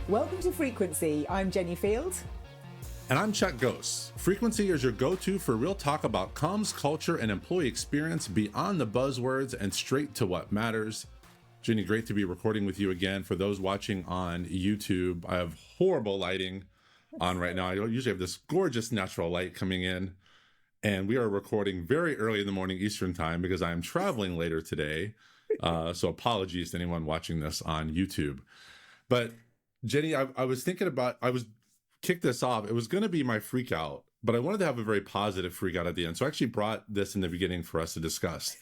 Welcome to Frequency. I'm Jenny Field. And I'm Chuck Ghost. Frequency is your go-to for real talk about comms, culture, and employee experience beyond the buzzwords and straight to what matters. Jenny, great to be recording with you again. For those watching on YouTube, I have horrible lighting on right now. I usually have this gorgeous natural light coming in, and we are recording very early in the morning Eastern time because I am traveling later today. So apologies to anyone watching this on YouTube. But Jenny, I was thinking about, kick this off. It was going to be my freak out, but I wanted to have a very positive freak out at the end. So I actually brought this in the beginning for us to discuss.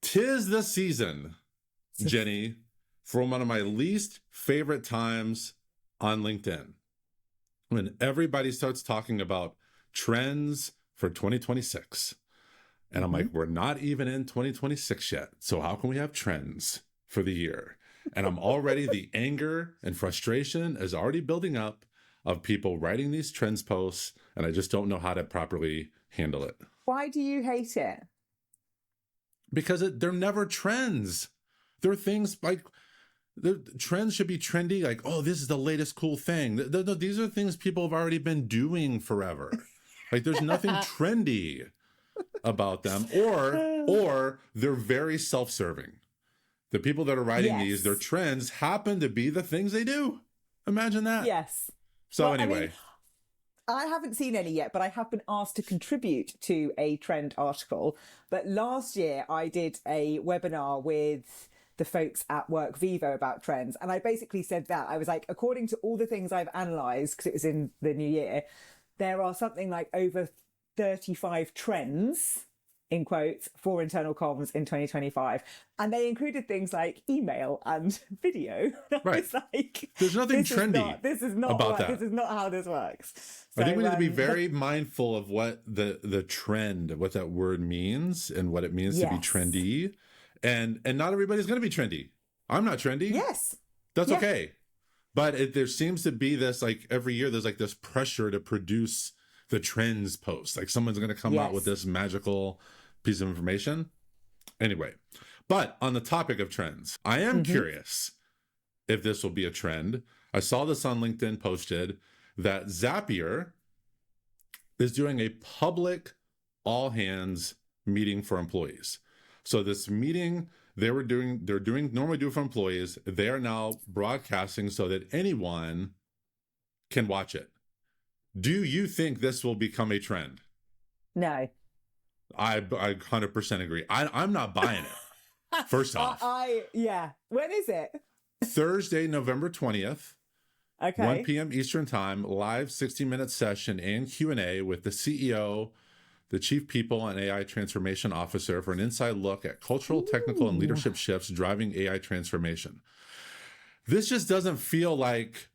'Tis the season, Jenny, for one of my least favorite times on LinkedIn, when everybody starts talking about trends for 2026. And I'm like, we're not even in 2026 yet. So how can we have trends for the year? And I'm already, the anger and frustration is already building up of people writing these trends posts, and I just don't know how to properly handle it. Why do you hate it? Because they're never trends. They're things like, the trends should be trendy, like, oh, this is the latest cool thing. These are things people have already been doing forever. Like, there's nothing trendy about them, or they're very self-serving. The people that are writing these, their trends happen to be the things they do. Imagine that. Yes. So well, anyway. I haven't seen any yet, but I have been asked to contribute to a trend article. But last year I did a webinar with the folks at Work Vivo about trends. And I basically said that. I was like, according to all the things I've analysed, because it was in the new year, there are something like over 35 trends, in quotes, for internal comms in 2025. And they included things like email and video. Right. It's like, there's nothing trendy this is not about that. This is not how this works. So, I think we need to be very mindful of what the trend, what that word means and what it means to be trendy. And not everybody's going to be trendy. I'm not trendy. Yes. That's okay. But there seems to be this, like, every year there's like this pressure to produce the trends post. Like someone's going to come out with this magical piece of information. Anyway, but on the topic of trends, I am curious if this will be a trend. I saw this on LinkedIn posted that Zapier is doing a public all hands meeting for employees. So this meeting they're normally do for employees, they are now broadcasting so that anyone can watch it. Do you think this will become a trend? No. I 100% agree. I'm not buying it. First off. When is it? Thursday, November 20th. Okay. 1 p.m. Eastern time, live 60-minute session and Q&A with the CEO, the Chief People and AI Transformation Officer for an inside look at cultural, technical, and leadership shifts driving AI transformation. This just doesn't feel like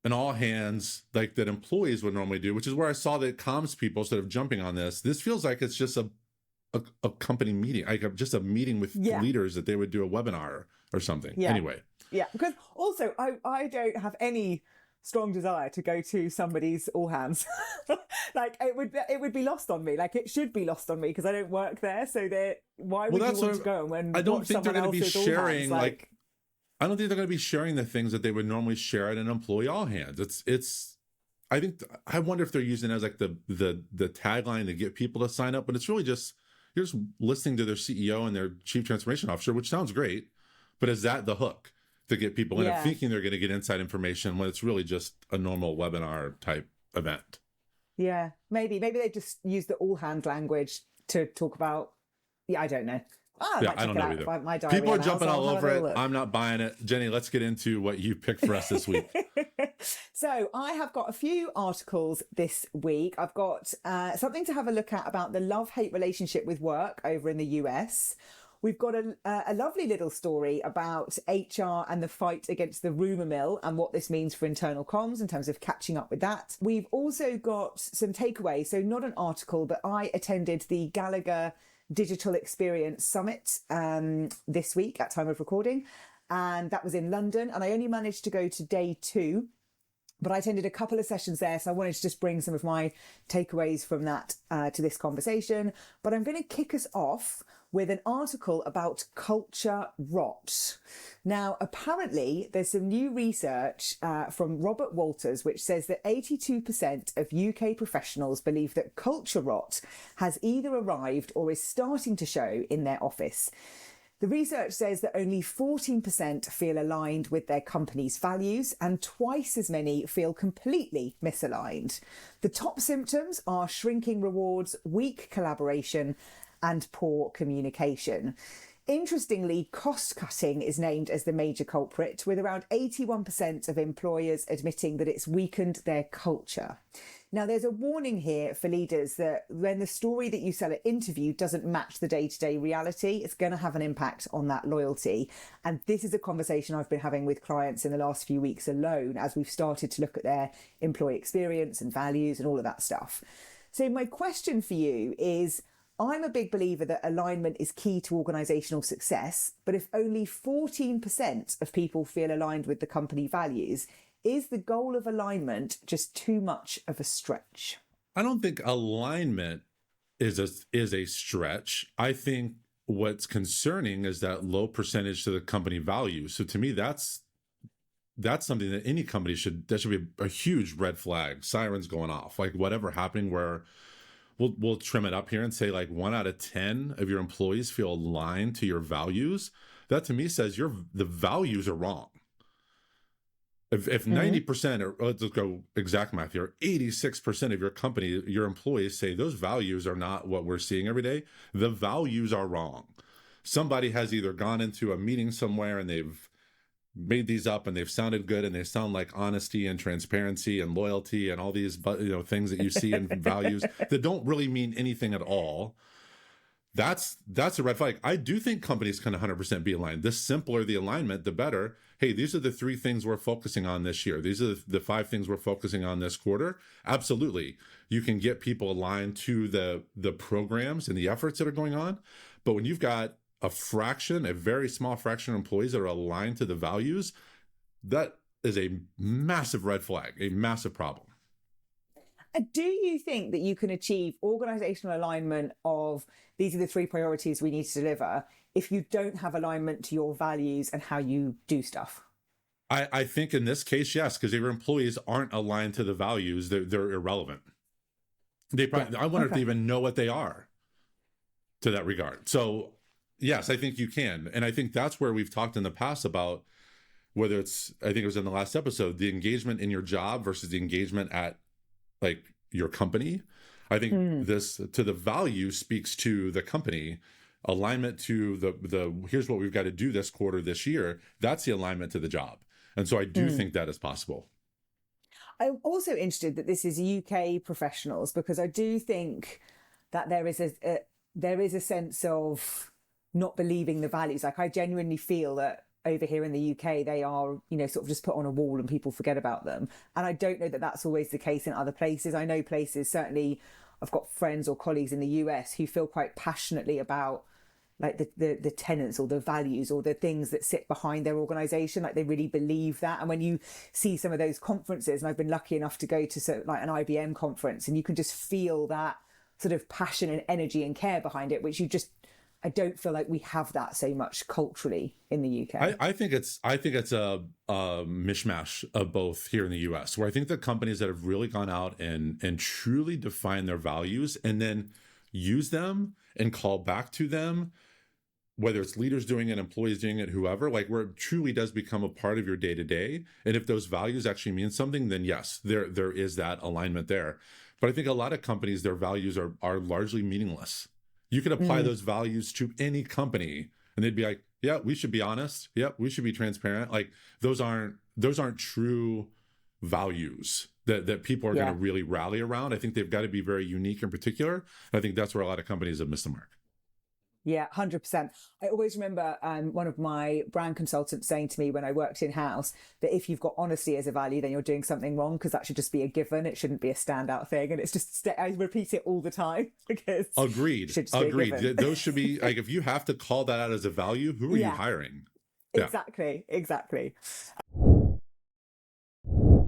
an all hands like that employees would normally do, which is where I saw that comms people sort of jumping on this. This feels like it's just a company meeting, like just a meeting with leaders that they would do a webinar or something. Yeah. Anyway. Yeah, because also I don't have any strong desire to go to somebody's all hands. Like it would be lost on me. Like it should be lost on me because I don't work there. So why would you want to go when I don't think they're going to be sharing like I don't think they're going to be sharing the things that they would normally share at an employee all hands. I wonder if they're using it as like the tagline to get people to sign up, but it's really just, you're just listening to their CEO and their Chief Transformation Officer, which sounds great, but is that the hook to get people in and thinking they're going to get inside information when it's really just a normal webinar type event? Yeah, maybe they just use the all hands language to talk about. Yeah, I don't know. I don't know either. People are jumping all over it. I'm not buying it. Jenny, let's get into what you picked for us this week. So I have got a few articles this week. I've got something to have a look at about the love-hate relationship with work over in the US. We've got a lovely little story about HR and the fight against the rumour mill and what this means for internal comms in terms of catching up with that. We've also got some takeaways. So not an article, but I attended the Gallagher Digital Experience Summit this week at time of recording. And that was in London. And I only managed to go to day 2. But I attended a couple of sessions there, so I wanted to just bring some of my takeaways from that to this conversation. But I'm going to kick us off with an article about culture rot. Now, apparently, there's some new research from Robert Walters, which says that 82% of UK professionals believe that culture rot has either arrived or is starting to show in their office. The research says that only 14% feel aligned with their company's values and twice as many feel completely misaligned. The top symptoms are shrinking rewards, weak collaboration, and poor communication. Interestingly, cost cutting is named as the major culprit, with around 81% of employers admitting that it's weakened their culture. Now, there's a warning here for leaders that when the story that you sell at interview doesn't match the day-to-day reality, it's going to have an impact on that loyalty. And this is a conversation I've been having with clients in the last few weeks alone, as we've started to look at their employee experience and values and all of that stuff. So my question for you is, I'm a big believer that alignment is key to organisational success, but if only 14% of people feel aligned with the company values, is the goal of alignment just too much of a stretch? I don't think alignment is a stretch. I think what's concerning is that low percentage to the company value. So to me, that's something that any company should be a huge red flag, sirens going off, like whatever happening where we'll trim it up here and say like 1 out of 10 of your employees feel aligned to your values. That to me says the values are wrong. If 90%, or let's go exact math here, 86% of your company, your employees say those values are not what we're seeing every day, the values are wrong. Somebody has either gone into a meeting somewhere and they've made these up and they've sounded good and they sound like honesty and transparency and loyalty and all these things that you see in values that don't really mean anything at all. That's a red flag. I do think companies can 100% be aligned. The simpler the alignment, the better. Hey, these are the 3 things we're focusing on this year. These are the 5 things we're focusing on this quarter. Absolutely. You can get people aligned to the programs and the efforts that are going on. But when you've got a very small fraction of employees that are aligned to the values, that is a massive red flag, a massive problem. Do you think that you can achieve organisational alignment of these are the 3 priorities we need to deliver if you don't have alignment to your values and how you do stuff? I think in this case, yes, because your employees aren't aligned to the values. They're irrelevant. I wonder if they even know what they are to that regard. So yes, I think you can. And I think that's where we've talked in the past about whether it's, I think it was in the last episode, the engagement in your job versus the engagement at like your company. I think this to the value speaks to the company. Alignment to the here's what we've got to do this quarter, this year. That's the alignment to the job. And so I do think that is possible. I'm also interested that this is UK professionals, because I do think that there is a sense of not believing the values. Like I genuinely feel that over here in the UK, they are, sort of just put on a wall and people forget about them. And I don't know that that's always the case in other places. I know places, certainly I've got friends or colleagues in the US who feel quite passionately about like the tenets or the values or the things that sit behind their organization. Like they really believe that. And when you see some of those conferences, and I've been lucky enough to go to like an IBM conference, and you can just feel that sort of passion and energy and care behind it, which I don't feel like we have that so much culturally in the UK. I think it's a mishmash of both here in the US, where I think the companies that have really gone out and truly defined their values and then use them and call back to them, whether it's leaders doing it, employees doing it, whoever, like where it truly does become a part of your day to day. And if those values actually mean something, then yes, there is that alignment there. But I think a lot of companies, their values are largely meaningless. You could apply those values to any company and they'd be like, yeah, we should be honest. Yeah, we should be transparent. Like those aren't true values that people are going to really rally around. I think they've got to be very unique and particular. And I think that's where a lot of companies have missed the mark. Yeah, 100%. I always remember one of my brand consultants saying to me when I worked in-house that if you've got honesty as a value, then you're doing something wrong, because that should just be a given. It shouldn't be a standout thing. And it's just, I repeat it all the time because Agreed. Those should be like, if you have to call that out as a value, who are you hiring? Exactly.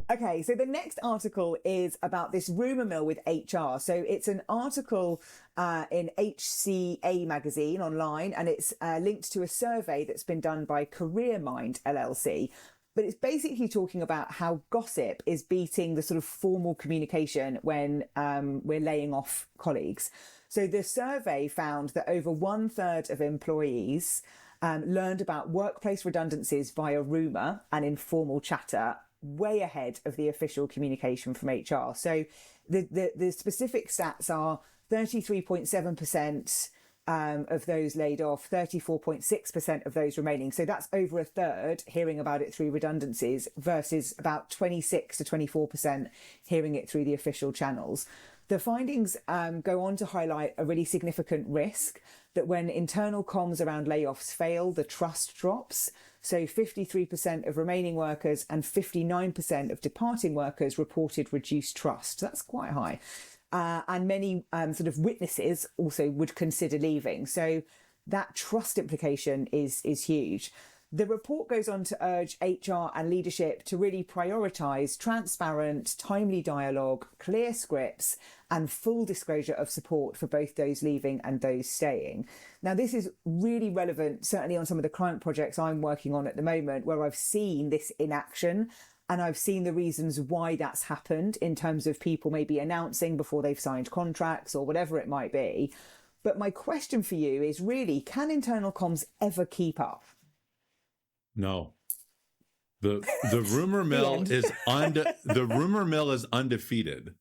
Okay, so the next article is about this rumor mill with HR. So it's an article in HCA magazine online, and it's linked to a survey that's been done by CareerMind LLC. But it's basically talking about how gossip is beating the sort of formal communication when we're laying off colleagues. So the survey found that over 1/3 of employees learned about workplace redundancies via rumor and informal chatter, way ahead of the official communication from HR. So the specific stats are 33.7% of those laid off, 34.6% of those remaining. So that's over 1/3 hearing about it through redundancies versus about 26 to 24% hearing it through the official channels. The findings go on to highlight a really significant risk that when internal comms around layoffs fail, the trust drops. So 53% of remaining workers and 59% of departing workers reported reduced trust. That's quite high. And many sort of witnesses also would consider leaving. So that trust implication is huge. The report goes on to urge HR and leadership to really prioritise transparent, timely dialogue, clear scripts, and full disclosure of support for both those leaving and those staying. Now, this is really relevant, certainly on some of the client projects I'm working on at the moment, where I've seen this in action. And I've seen the reasons why that's happened in terms of people maybe announcing before they've signed contracts or whatever it might be. But my question for you is really, can internal comms ever keep up? No. The rumor mill the rumor mill is undefeated,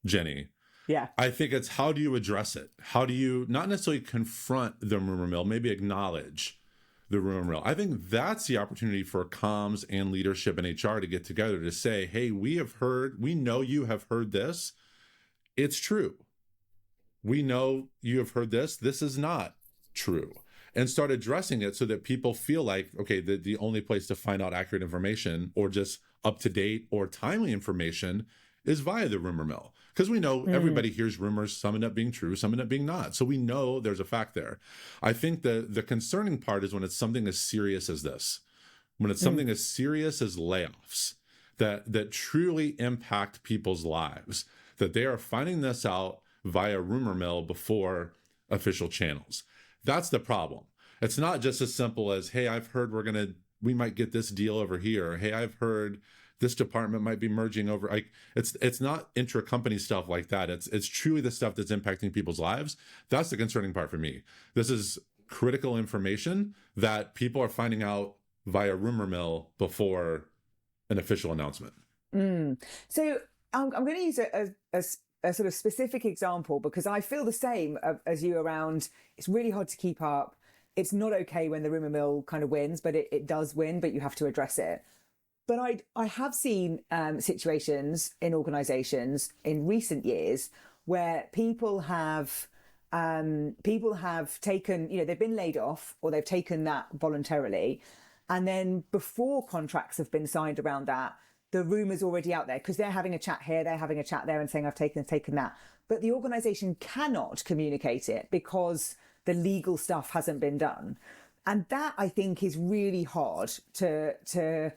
Jenny. Yeah. I think it's how do you address it? How do you not necessarily confront the rumor mill, maybe acknowledge the rumor mill? I think that's the opportunity for comms and leadership and HR to get together to say, hey, we know you have heard this. It's true. We know you have heard this. This is not true. And start addressing it so that people feel like, okay, the only place to find out accurate information or just up-to-date or timely information is via the rumor mill. Because we know everybody hears rumors, some end up being true, some end up being not. So we know there's a fact there. I think the concerning part is when it's something as serious as this, when it's something as serious as layoffs that truly impact people's lives, that they are finding this out via rumor mill before official channels. That's the problem. It's not just as simple as, hey, I've heard we might get this deal over here. Or, hey, I've heard this department might be merging over. It's not intra-company stuff like that. It's truly the stuff that's impacting people's lives. That's the concerning part for me. This is critical information that people are finding out via rumor mill before an official announcement. So I'm going to use a sort of specific example because I feel the same as you around it's really hard to keep up. It's not okay when the rumor mill kind of wins, but it does win, but you have to address it. But I have seen situations in organizations in recent years where people have taken, they've been laid off or they've taken that voluntarily. And then before contracts have been signed around that, the rumor's already out there because they're having a chat here, they're having a chat there and saying, I've taken that. But the organization cannot communicate it because the legal stuff hasn't been done. And that, I think, is really hard to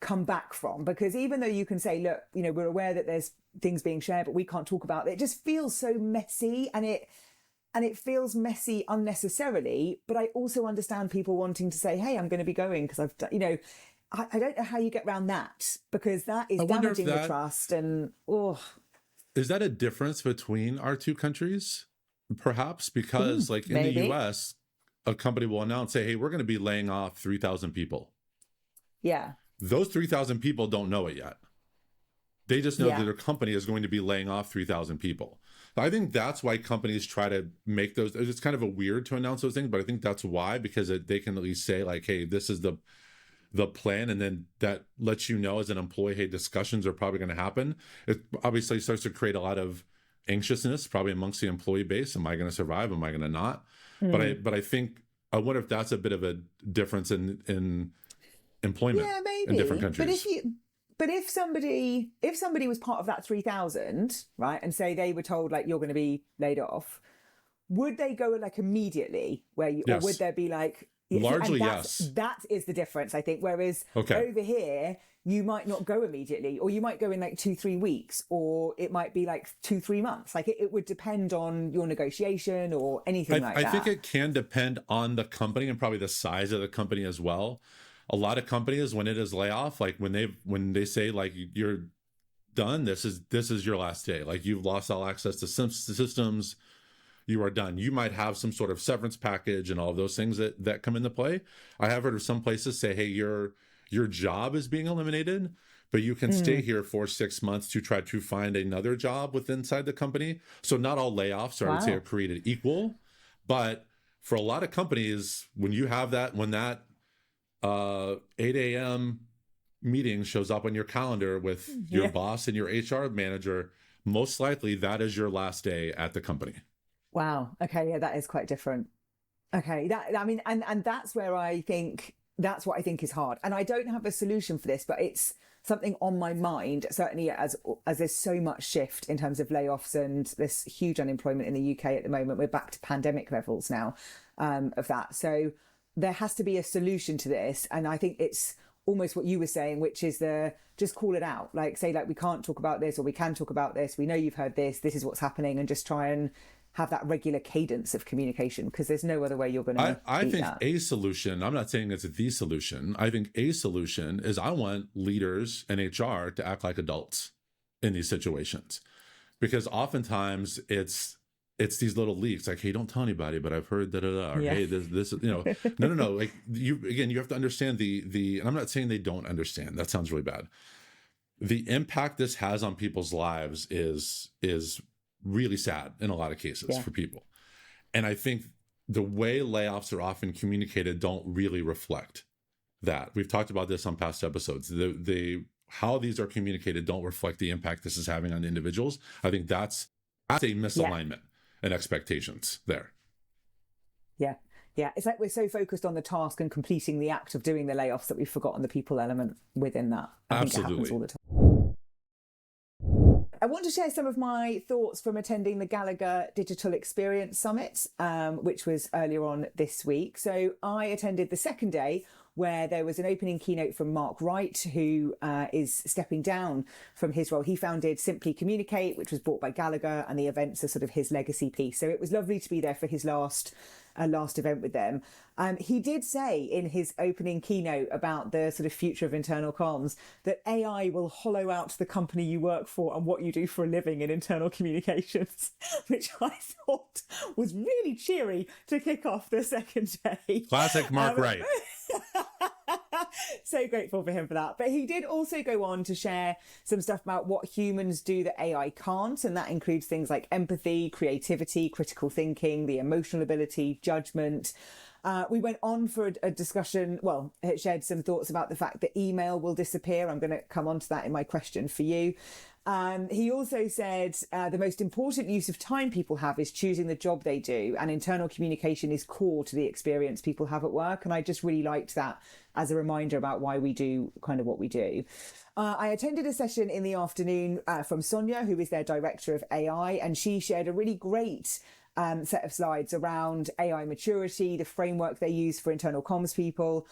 come back from, because even though you can say, look, we're aware that there's things being shared, but we can't talk about it. It just feels so messy and it feels messy unnecessarily. But I also understand people wanting to say, hey, I'm going to be going because I've done, I don't know how you get around that, because that is damaging the trust. And is that a difference between our two countries? Perhaps because in the US, a company will announce, say, hey, we're going to be laying off 3,000 people. Yeah. Those 3,000 people don't know it yet. They just know that their company is going to be laying off 3,000 people. I think that's why companies try to make those. It's kind of a weird to announce those things, but I think that's why, because they can at least say like, hey, this is the plan. And then that lets you know as an employee, hey, discussions are probably going to happen. It obviously starts to create a lot of anxiousness probably amongst the employee base. Am I going to survive? Am I going to not? But I think, I wonder if that's a bit of a difference in employment in different countries. But if somebody was part of that 3,000, right, and say they were told like you're going to be laid off, would they go like immediately or would there be like Largely, and yes. that is the difference, I think. Whereas over here, you might not go immediately, or you might go in like 2-3 weeks, or it might be like 2-3 months. Like it would depend on your negotiation or anything like that. I think it can depend on the company and probably the size of the company as well. A lot of companies, when it is layoff, like when they say like you're done, this is your last day. Like you've lost all access to systems. You are done. You might have some sort of severance package and all of those things that come into play. I have heard of some places say, hey, your job is being eliminated, but you can stay here for 6 months to try to find another job inside the company. So not all layoffs I would say are created equal, but for a lot of companies, when you have that, when that 8 a.m. meeting shows up on your calendar with your boss and your HR manager, most likely that is your last day at the company. Wow. Okay. Yeah, that is quite different. Okay. And that's where that's what I think is hard. And I don't have a solution for this, but it's something on my mind, certainly as there's so much shift in terms of layoffs and this huge unemployment in the UK at the moment. We're back to pandemic levels now of that. So there has to be a solution to this. And I think it's almost what you were saying, which is just call it out. Like say, like, we can't talk about this, or we can talk about this. We know you've heard this. This is what's happening, and just try and have that regular cadence of communication, because there's no other way you're going to I think a solution, I'm not saying it's the solution. I think a solution is I want leaders and HR to act like adults in these situations, because oftentimes it's these little leaks like, hey, don't tell anybody, but I've heard that, or hey, this, no. Like you have to understand and I'm not saying they don't understand. That sounds really bad. The impact this has on people's lives is really sad in a lot of cases for people. And I think the way layoffs are often communicated don't really reflect that. We've talked about this on past episodes. How these are communicated don't reflect the impact this is having on individuals. I think that's a misalignment and expectations there. Yeah. It's like we're so focused on the task and completing the act of doing the layoffs that we've forgotten the people element within that. I think it happens all the time. I want to share some of my thoughts from attending the Gallagher Digital Experience Summit, which was earlier on this week. So I attended the second day, where there was an opening keynote from Mark Wright, who is stepping down from his role. He founded Simply Communicate, which was bought by Gallagher, and the events are sort of his legacy piece. So it was lovely to be there for his last event with them. He did say in his opening keynote about the sort of future of internal comms that AI will hollow out the company you work for and what you do for a living in internal communications, which I thought was really cheery to kick off the second day. Classic Mark Wright. So grateful for him for that. But he did also go on to share some stuff about what humans do that AI can't, and that includes things like empathy, creativity, critical thinking, the emotional ability, judgment. We went on for a discussion. Well, it shared some thoughts about the fact that email will disappear. I'm going to come on to that in my question for you. He also said the most important use of time people have is choosing the job they do, and internal communication is core to the experience people have at work. And I just really liked that as a reminder about why we do kind of what we do. I attended a session in the afternoon from Sonia, who is their director of AI, and she shared a really great set of slides around AI maturity, the framework they use for internal comms people.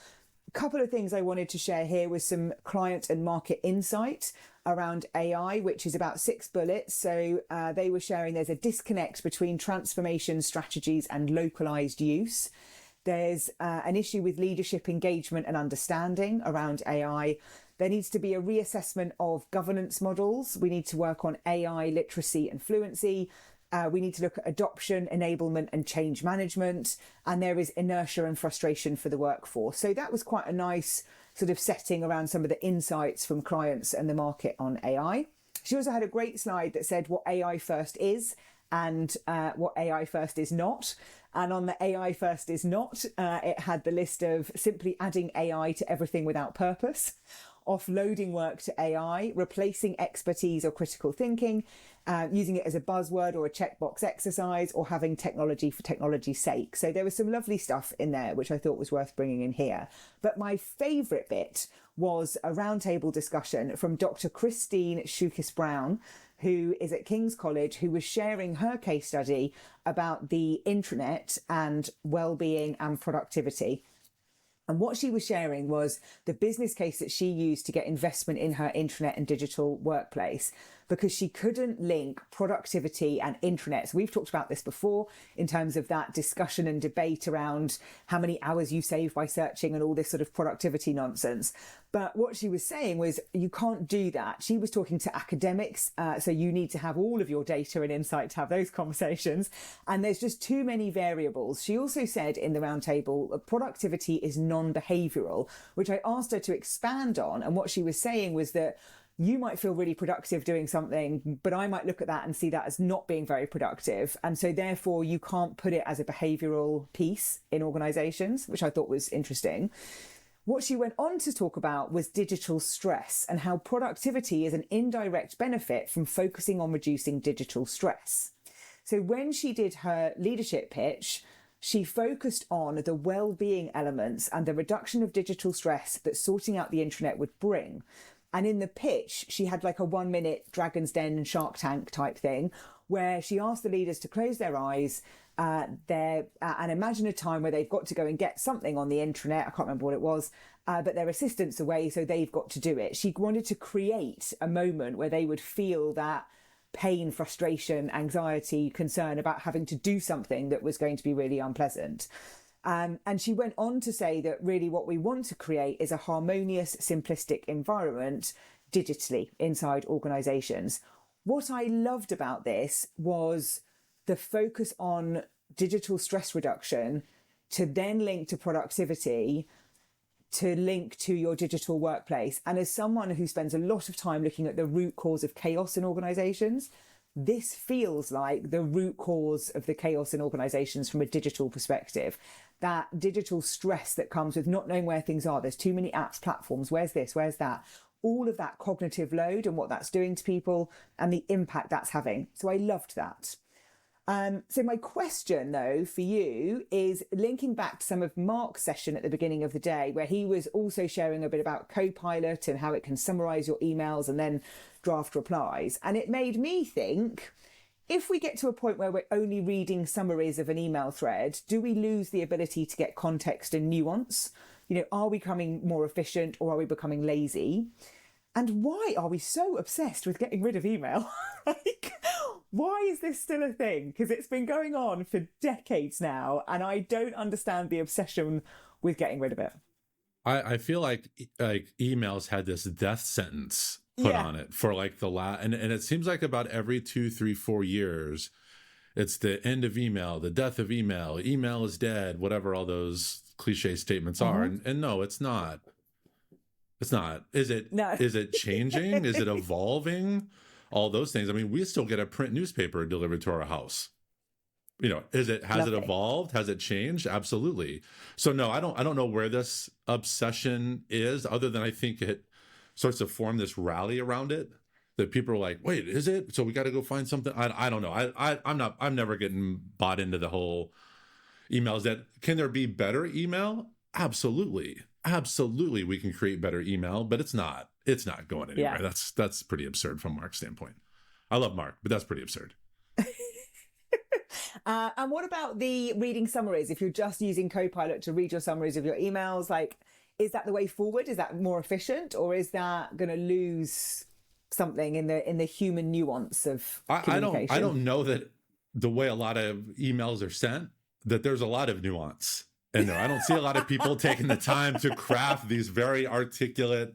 A couple of things I wanted to share here was some client and market insight around AI, which is about 6 bullets. So they were sharing there's a disconnect between transformation strategies and localized use. There's an issue with leadership engagement and understanding around AI. There needs to be a reassessment of governance models. We need to work on AI literacy and fluency. We need to look at adoption, enablement and change management. And there is inertia and frustration for the workforce. So that was quite a nice sort of setting around some of the insights from clients and the market on AI. She also had a great slide that said what AI first is and what AI first is not. And on the AI first is not, it had the list of simply adding AI to everything without purpose, offloading work to AI, replacing expertise or critical thinking, using it as a buzzword or a checkbox exercise, or having technology for technology's sake. So there was some lovely stuff in there, which I thought was worth bringing in here. But my favourite bit was a roundtable discussion from Dr. Christine Shukis-Brown, who is at King's College, who was sharing her case study about the intranet and well-being and productivity. And what she was sharing was the business case that she used to get investment in her intranet and digital workplace, because she couldn't link productivity and intranet. So we've talked about this before in terms of that discussion and debate around how many hours you save by searching and all this sort of productivity nonsense. But what she was saying was you can't do that. She was talking to academics. So you need to have all of your data and insight to have those conversations. And there's just too many variables. She also said in the roundtable, productivity is non-behavioral, which I asked her to expand on. And what she was saying was that you might feel really productive doing something, but I might look at that and see that as not being very productive. And so therefore you can't put it as a behavioral piece in organizations, which I thought was interesting. What she went on to talk about was digital stress and how productivity is an indirect benefit from focusing on reducing digital stress. So when she did her leadership pitch, she focused on the well-being elements and the reduction of digital stress that sorting out the intranet would bring. And in the pitch, she had like a 1-minute Dragon's Den and Shark Tank type thing, where she asked the leaders to close their eyes and imagine a time where they've got to go and get something on the intranet. I can't remember what it was, but their assistant's away, so they've got to do it. She wanted to create a moment where they would feel that pain, frustration, anxiety, concern about having to do something that was going to be really unpleasant. And she went on to say that really what we want to create is a harmonious, simplistic environment digitally inside organizations. What I loved about this was the focus on digital stress reduction to then link to productivity, to link to your digital workplace. And as someone who spends a lot of time looking at the root cause of chaos in organizations, this feels like the root cause of the chaos in organizations from a digital perspective. That digital stress that comes with not knowing where things are. There's too many apps, platforms. Where's this? Where's that? All of that cognitive load and what that's doing to people and the impact that's having. So I loved that. So my question, though, for you is linking back to some of Mark's session at the beginning of the day, where he was also sharing a bit about Copilot and how it can summarize your emails and then draft replies. And it made me think, if we get to a point where we're only reading summaries of an email thread, do we lose the ability to get context and nuance? You know, are we becoming more efficient or are we becoming lazy? And why are we so obsessed with getting rid of email? Like, why is this still a thing? Because it's been going on for decades now, and I don't understand the obsession with getting rid of it. I feel like emails had this death sentence put on it for like the last, and it seems like about every 2, 3, 4 years, it's the end of email, the death of email, email is dead, whatever all those cliche statements are. And no, it's not. It's not. Is it? No. Is it changing? Is it evolving? All those things. I mean, we still get a print newspaper delivered to our house. You know, has it evolved? Has it changed? Absolutely. So no, I don't know where this obsession is, other than I think it starts to form this rally around it that people are like, wait, is it? So we got to go find something. I don't know. I'm never getting bought into the whole emails. That can there be better email? Absolutely. Absolutely, we can create better email, but it's not going anywhere. Yeah. That's pretty absurd from Mark's standpoint. I love Mark, but that's pretty absurd. And what about the reading summaries? If you're just using Copilot to read your summaries of your emails, like, is that the way forward? Is that more efficient, or is that going to lose something in the human nuance of communication? I don't know that the way a lot of emails are sent, that there's a lot of nuance in there. I don't see a lot of people taking the time to craft these very articulate,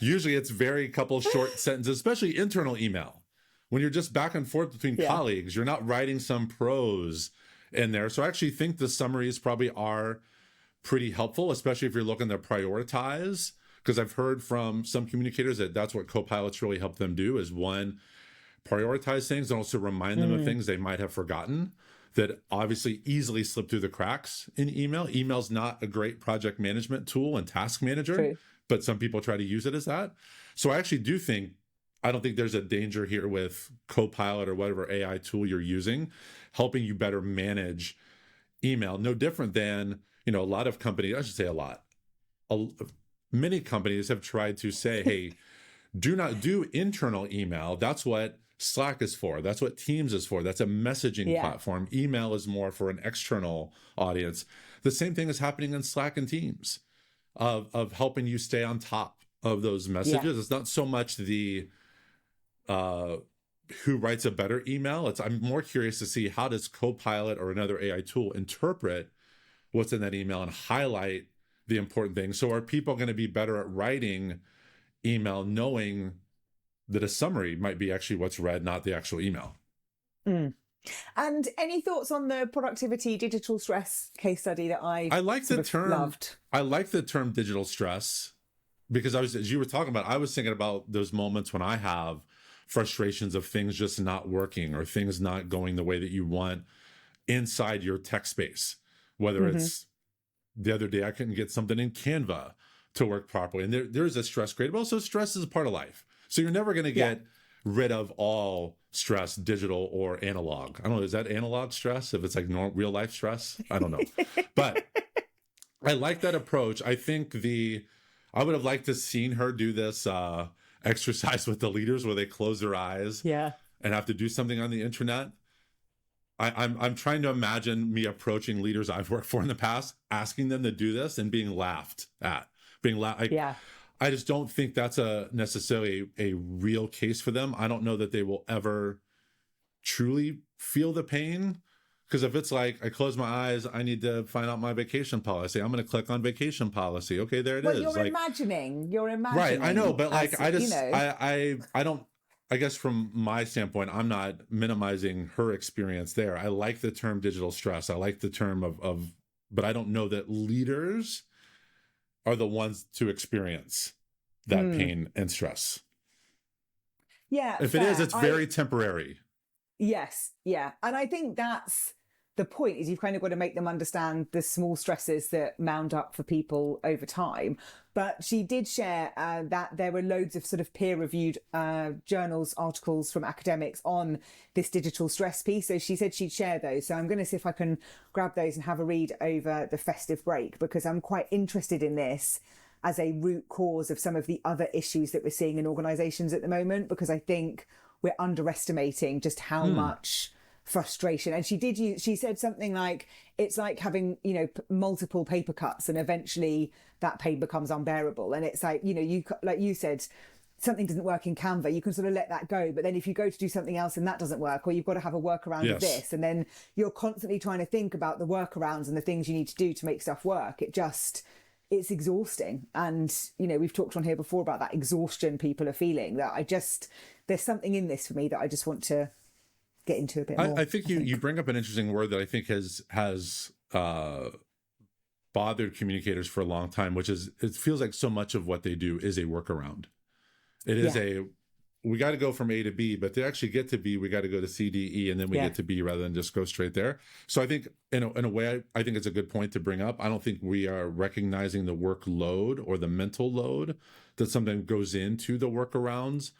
usually it's very couple short sentences, especially internal email. When you're just back and forth between colleagues, you're not writing some prose in there. So I actually think the summaries probably are pretty helpful, especially if you're looking to prioritize, because I've heard from some communicators that that's what Copilots really help them do, is one, prioritize things and also remind them of things they might have forgotten that obviously easily slip through the cracks in email. Email's not a great project management tool and task manager, but some people try to use it as that. So I actually do think, I don't think there's a danger here with Copilot or whatever AI tool you're using, helping you better manage email. No different than, you know, a lot of companies, I should say a lot, many companies have tried to say, hey, do not do internal email. That's what Slack is for. That's what Teams is for. That's a messaging platform. Email is more for an external audience. The same thing is happening in Slack and Teams. of helping you stay on top of those messages. It's not so much the who writes a better email. I'm more curious to see, how does Copilot or another AI tool interpret what's in that email and highlight the important things? So are people going to be better at writing email, knowing that a summary might be actually what's read, not the actual email? And any thoughts on the productivity digital stress case study that I like the term loved? I like the term digital stress, because as you were talking about, I was thinking about those moments when I have frustrations of things just not working or things not going the way that you want inside your tech space. Whether it's the other day I couldn't get something in Canva to work properly, and there's a stress created, but also stress is a part of life. So you're never going to get rid of all stress, digital or analog. I don't know, is that analog stress if it's like real life stress? I don't know. But I like that approach. I think I would have liked to seen her do this exercise with the leaders where they close their eyes and have to do something on the intranet. I'm trying to imagine me approaching leaders I've worked for in the past, asking them to do this and being laughed at. I just don't think that's necessarily a real case for them. I don't know that they will ever truly feel the pain, because if it's like, I close my eyes, I need to find out my vacation policy, I'm going to click on vacation policy. Okay, there it is. You're imagining. Right, I know, but like, I don't. I guess from my standpoint, I'm not minimizing her experience there. I like the term digital stress. I like the term of, but I don't know that leaders are the ones to experience that pain and stress. Yeah. If it is, it's very temporary. Yes. Yeah. And I think that's the point, is you've kind of got to make them understand the small stresses that mount up for people over time. But she did share that there were loads of sort of peer-reviewed journals, articles from academics on this digital stress piece. So she said she'd share those. So I'm going to see if I can grab those and have a read over the festive break, because I'm quite interested in this as a root cause of some of the other issues that we're seeing in organisations at the moment, because I think we're underestimating just how much frustration. And she said something like, it's like having, multiple paper cuts, and eventually that pain becomes unbearable. And it's like, like you said, something doesn't work in Canva, you can sort of let that go. But then if you go to do something else and that doesn't work, or you've got to have a workaround of this, and then you're constantly trying to think about the workarounds and the things you need to do to make stuff work. It's exhausting. And, we've talked on here before about that exhaustion people are feeling, that there's something in this for me that I just want to get into a bit more. I think you bring up an interesting word that I think has bothered communicators for a long time, which is, it feels like so much of what they do is a workaround. It is we got to go from A to B, but to actually get to B, we got to go to C, D, E, and then we get to B rather than just go straight there. So I think in a way, I think it's a good point to bring up. I don't think we are recognizing the workload or the mental load that sometimes goes into the workarounds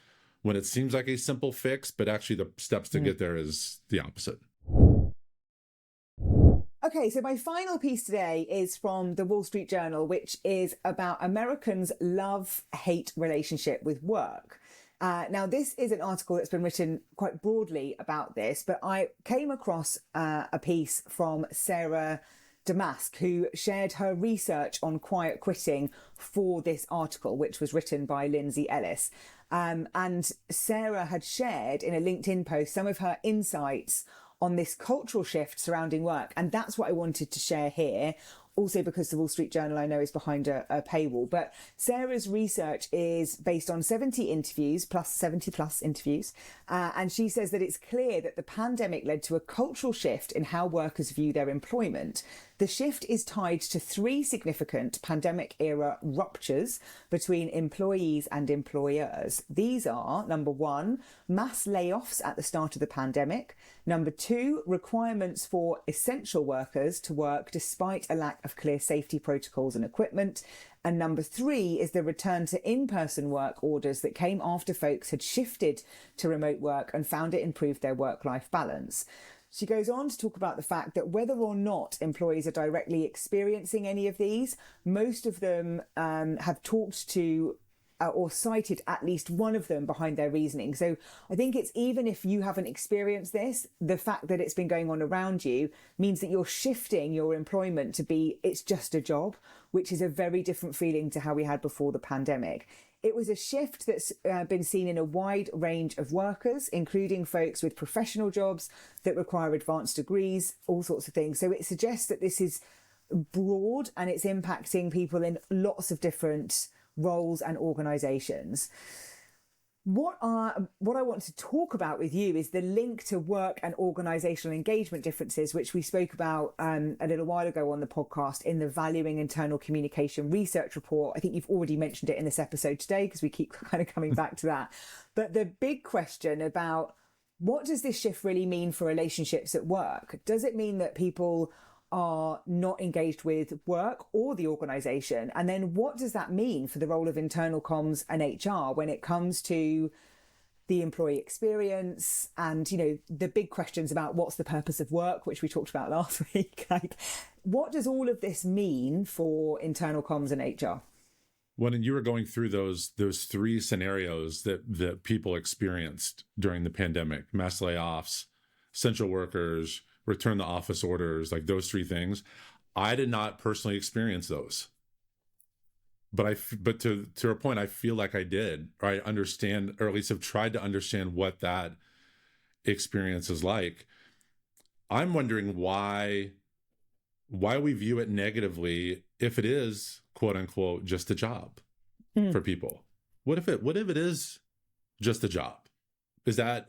when it seems like a simple fix, but actually the steps to get there is the opposite. Okay, so my final piece today is from the Wall Street Journal, which is about Americans' love-hate relationship with work. Now, this is an article that's been written quite broadly about this, but I came across a piece from Sarah Damask, who shared her research on quiet quitting for this article, which was written by Lindsay Ellis. And Sarah had shared in a LinkedIn post some of her insights on this cultural shift surrounding work. And that's what I wanted to share here. Also because the Wall Street Journal, I know, is behind a paywall. But Sarah's research is based on 70 interviews, plus 70 plus interviews. And she says that it's clear that the pandemic led to a cultural shift in how workers view their employment. The shift is tied to 3 significant pandemic-era ruptures between employees and employers. These are, number 1, mass layoffs at the start of the pandemic. Number 2, requirements for essential workers to work despite a lack of clear safety protocols and equipment. And number 3 is the return to in-person work orders that came after folks had shifted to remote work and found it improved their work-life balance. She goes on to talk about the fact that whether or not employees are directly experiencing any of these, most of them have talked to or cited at least one of them behind their reasoning. So I think it's, even if you haven't experienced this, the fact that it's been going on around you means that you're shifting your employment to be, it's just a job, which is a very different feeling to how we had before the pandemic. It was a shift that's been seen in a wide range of workers, including folks with professional jobs that require advanced degrees, all sorts of things. So it suggests that this is broad and it's impacting people in lots of different roles and organizations. What I want to talk about with you is the link to work and organizational engagement differences, which we spoke about a little while ago on the podcast in the Valuing Internal Communication Research Report. I think you've already mentioned it in this episode today because we keep kind of coming back to that. But the big question about what does this shift really mean for relationships at work? Does it mean that people are not engaged with work or the organization? And then what does that mean for the role of internal comms and HR when it comes to the employee experience and, you know, the big questions about what's the purpose of work, which we talked about last week? Like, what does all of this mean for internal comms and HR? When you were going through those three scenarios that people experienced during the pandemic, mass layoffs, essential workers, return to office orders, like those three things, I did not personally experience those. But to a point, I feel like I did, or I understand, or at least have tried to understand what that experience is like. I'm wondering why we view it negatively if it is, quote unquote, just a job for people. What if it is just a job? Is that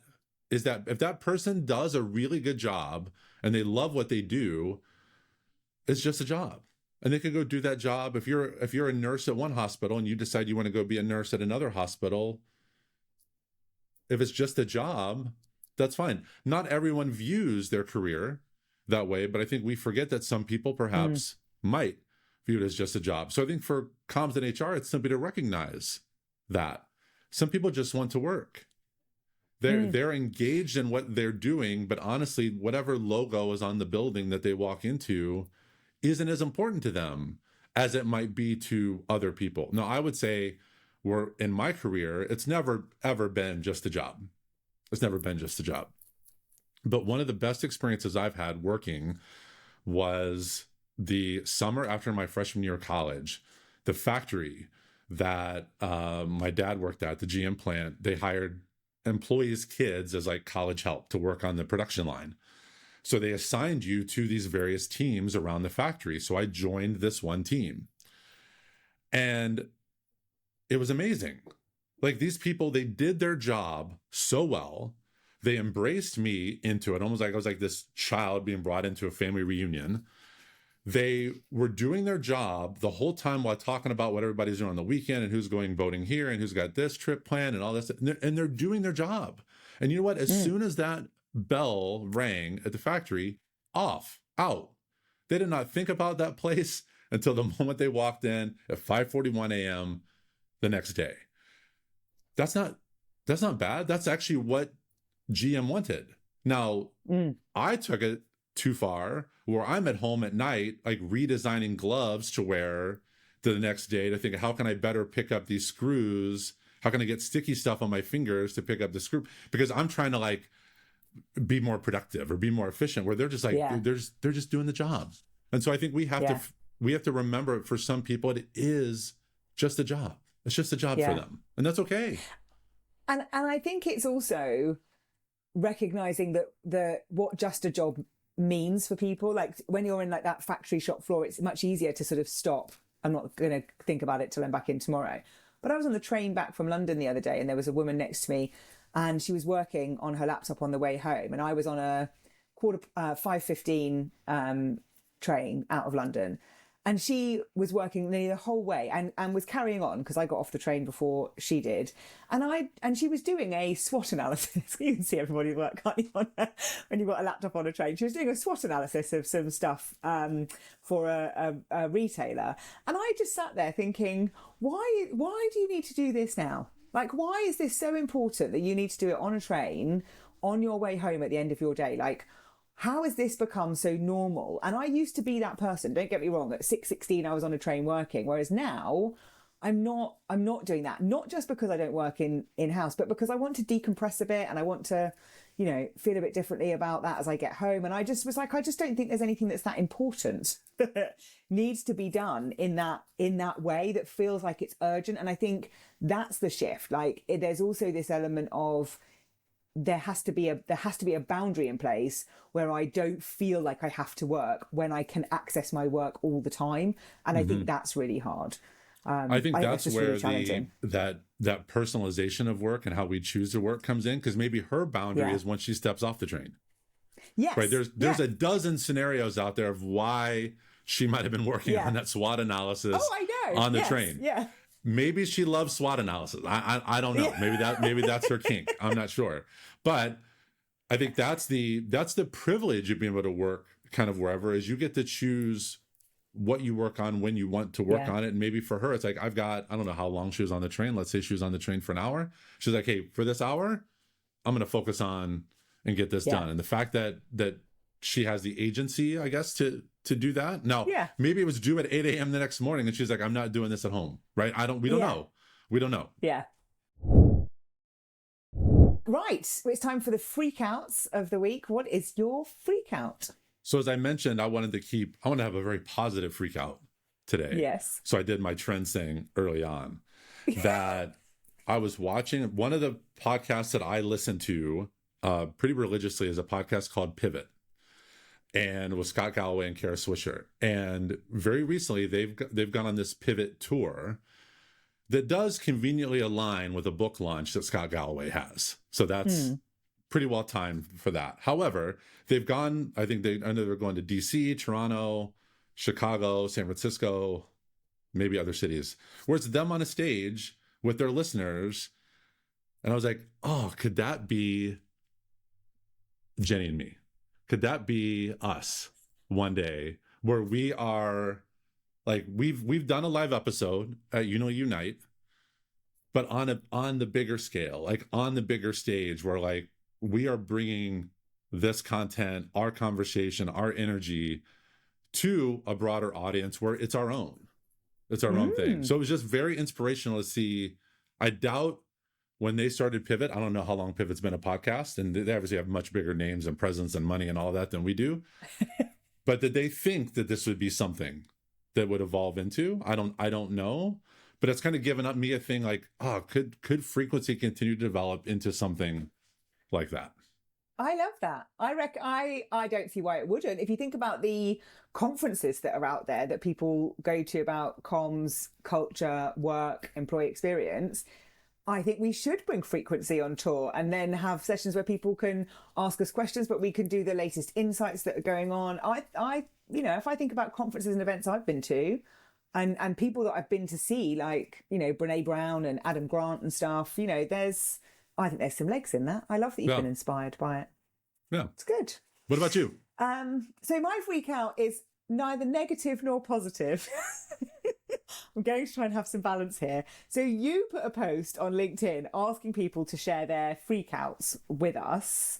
if that person does a really good job and they love what they do, it's just a job. And they could go do that job. If you're a nurse at one hospital and you decide you want to go be a nurse at another hospital, if it's just a job, that's fine. Not everyone views their career that way, but I think we forget that some people perhaps might view it as just a job. So I think for comms and HR, it's simply to recognize that some people just want to work. They're engaged in what they're doing, but honestly, whatever logo is on the building that they walk into isn't as important to them as it might be to other people. Now, I would say in my career, it's never, ever been just a job. It's never been just a job. But one of the best experiences I've had working was the summer after my freshman year of college. The factory that my dad worked at, the GM plant, they hired employees' kids as like college help to work on the production line. So they assigned you to these various teams around the factory. So I joined this one team. And it was amazing. Like, these people, they did their job so well. They embraced me into it, almost like I was like this child being brought into a family reunion. They were doing their job the whole time while talking about what everybody's doing on the weekend and who's going boating here and who's got this trip planned and all this. And they're doing their job. And you know what? As soon as that bell rang at the factory, out. They did not think about that place until the moment they walked in at 5:41 a.m. the next day. That's not bad. That's actually what GM wanted. Now, I took it too far, where I'm at home at night, like redesigning gloves to wear to the next day to think, how can I better pick up these screws? How can I get sticky stuff on my fingers to pick up the screw? Because I'm trying to like be more productive or be more efficient, where they're just like, they're just doing the job. And so I think we have to remember, for some people, it is just a job. It's just a job for them. And that's okay. And I think it's also recognizing that what just a job means for people. Like, when you're in like that factory shop floor, it's much easier to sort of stop. I'm not going to think about it till I'm back in tomorrow. But I was on the train back from London the other day, and there was a woman next to me, and she was working on her laptop on the way home, and I was on a 5:15 train out of London, and she was working nearly the whole way and was carrying on because I got off the train before she did, and she was doing a SWOT analysis. You can see everybody's work, can't you, when you've got a laptop on a train. She was doing a SWOT analysis of some stuff for a retailer, and I just sat there thinking, why do you need to do this now? Like, why is this so important that you need to do it on a train on your way home at the end of your day? Like, how has this become so normal? And I used to be that person, don't get me wrong, at 6:16 I was on a train working, whereas now I'm not doing that. Not just because I don't work in-house, but because I want to decompress a bit and I want to, feel a bit differently about that as I get home. And I just was like, I just don't think there's anything that's that important that needs to be done in that way that feels like it's urgent. And I think that's the shift. Like there's also this element of there has to be a boundary in place where I don't feel like I have to work when I can access my work all the time. And I think that's really hard. I think that's where really that personalization of work and how we choose to work comes in, because maybe her boundary is once she steps off the train. Yes. Right. There's a dozen scenarios out there of why she might have been working on that SWOT analysis on the train. Yeah. Maybe she loves SWOT analysis. I don't know. Maybe that's her kink. I'm not sure. But I think that's the privilege of being able to work kind of wherever, is you get to choose what you work on when you want to work on it. And maybe for her, it's like, I don't know how long she was on the train. Let's say she was on the train for an hour. She's like, hey, for this hour, I'm going to focus on and get this done. And the fact that she has the agency, I guess, to do that. Now, maybe it was due at 8 a.m. the next morning and she's like, I'm not doing this at home. Right. We don't know. We don't know. Yeah. Right. Well, it's time for the freakouts of the week. What is your freakout? So as I mentioned, I wanted to have a very positive freak out today. Yes. So I did my trends thing early on that I was watching. One of the podcasts that I listen to pretty religiously is a podcast called Pivot, and with Scott Galloway and Kara Swisher. And very recently they've gone on this Pivot tour that does conveniently align with a book launch that Scott Galloway has. So that's pretty well timed for that. However, they've gone, I know they're going to DC, Toronto, Chicago, San Francisco, maybe other cities, where it's them on a stage with their listeners. And I was like, oh, could that be Jenni and me? Could that be us one day, where we are like, we've done a live episode at Unite, but on the bigger scale, like on the bigger stage, where like we are bringing this content, our conversation, our energy to a broader audience where it's our own. It's our own thing. So it was just very inspirational to see. I doubt when they started Pivot, I don't know how long Pivot's been a podcast, and they obviously have much bigger names and presence and money and all that than we do. But did they think that this would be something that would evolve into? I don't know. But it's kind of given up me a thing like, could frequency continue to develop into something like that? I love that. I don't see why it wouldn't. If you think about the conferences that are out there that people go to about comms, culture, work, employee experience, I think we should bring frequency on tour and then have sessions where people can ask us questions, but we can do the latest insights that are going on. If I think about conferences and events I've been to and people that I've been to see, like, Brene Brown and Adam Grant and stuff, I think there's some legs in that. I love that you've been inspired by it. Yeah. It's good. What about you? So my freak out is neither negative nor positive. I'm going to try and have some balance here. So you put a post on LinkedIn asking people to share their freakouts with us,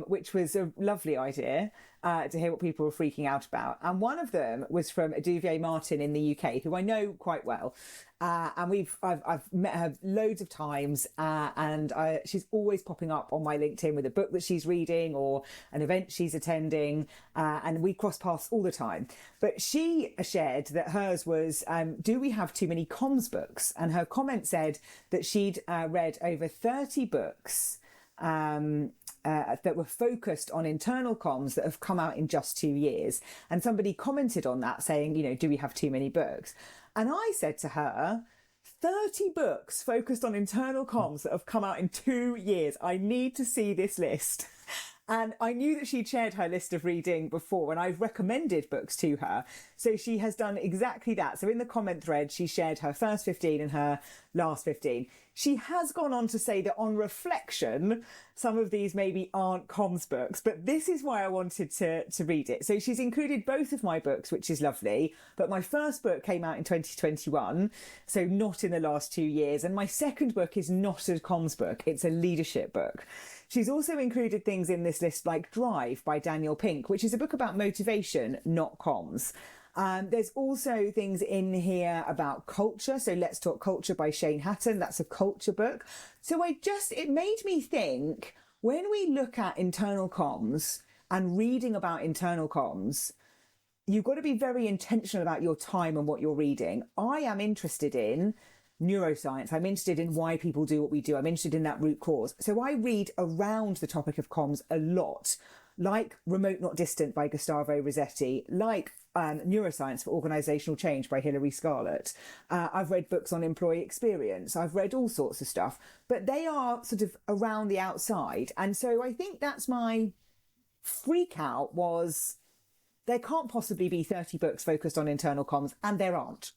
which was a lovely idea to hear what people were freaking out about. And one of them was from Aduvier Martin in the UK, who I know quite well. And I've met her loads of times, and she's always popping up on my LinkedIn with a book that she's reading or an event she's attending, and we cross paths all the time. But she shared that hers was, do we have too many comms books? And her comment said that she'd read over 30 books that were focused on internal comms that have come out in just 2 years. And somebody commented on that saying, do we have too many books? And I said to her, 30 books focused on internal comms that have come out in 2 years. I need to see this list. And I knew that she'd shared her list of reading before, and I've recommended books to her. So she has done exactly that. So in the comment thread, she shared her first 15 and her last 15. She has gone on to say that on reflection, some of these maybe aren't comms books, but this is why I wanted to read it. So she's included both of my books, which is lovely. But my first book came out in 2021, so not in the last 2 years. And my second book is not a comms book. It's a leadership book. She's also included things in this list like Drive by Daniel Pink, which is a book about motivation, not comms. There's also things in here about culture. So Let's Talk Culture by Shane Hatton. That's a culture book. So it made me think, when we look at internal comms and reading about internal comms, you've got to be very intentional about your time and what you're reading. I am interested in neuroscience. I'm interested in why people do what we do. I'm interested in that root cause. So I read around the topic of comms a lot, like Remote Not Distant by Gustavo Rossetti, like Neuroscience for Organizational Change by Hilary Scarlett. I've read books on employee experience. I've read all sorts of stuff, but they are sort of around the outside. And so I think that's my freak out, was there can't possibly be 30 books focused on internal comms, and there aren't.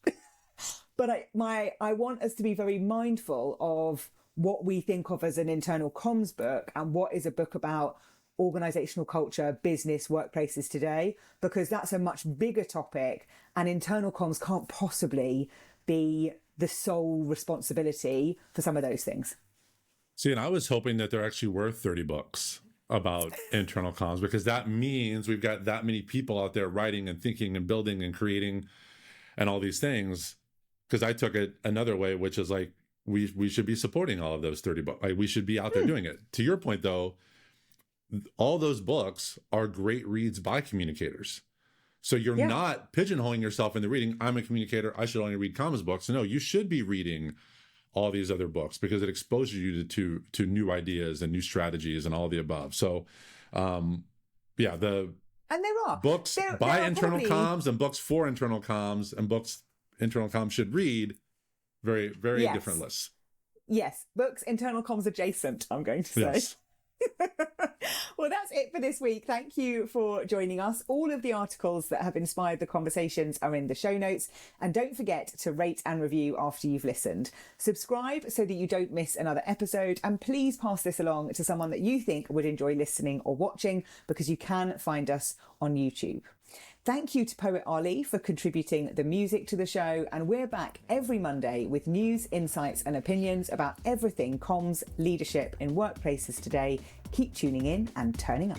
But I want us to be very mindful of what we think of as an internal comms book and what is a book about organizational culture, business, workplaces today, because that's a much bigger topic, and internal comms can't possibly be the sole responsibility for some of those things. See, and I was hoping that there actually were 30 books about internal comms, because that means we've got that many people out there writing and thinking and building and creating and all these things. Because I took it another way, which is like, we should be supporting all of those 30 books. Like, we should be out there doing it. To your point, though, all those books are great reads by communicators. So you're not pigeonholing yourself in the reading. I'm a communicator, I should only read comms books. No, you should be reading all these other books, because it exposes you to new ideas and new strategies and all the above. So, and there are books by internal comms and books for internal comms, and books internal comms should read, very, very different lists. Yes, books internal comms adjacent, I'm going to say. Yes. Well, that's it for this week. Thank you for joining us. All of the articles that have inspired the conversations are in the show notes. And don't forget to rate and review after you've listened. Subscribe so that you don't miss another episode. And please pass this along to someone that you think would enjoy listening or watching, because you can find us on YouTube. Thank you to Poet Ali for contributing the music to the show, and we're back every Monday with news, insights and opinions about everything comms, leadership in workplaces today. Keep tuning in and turning up.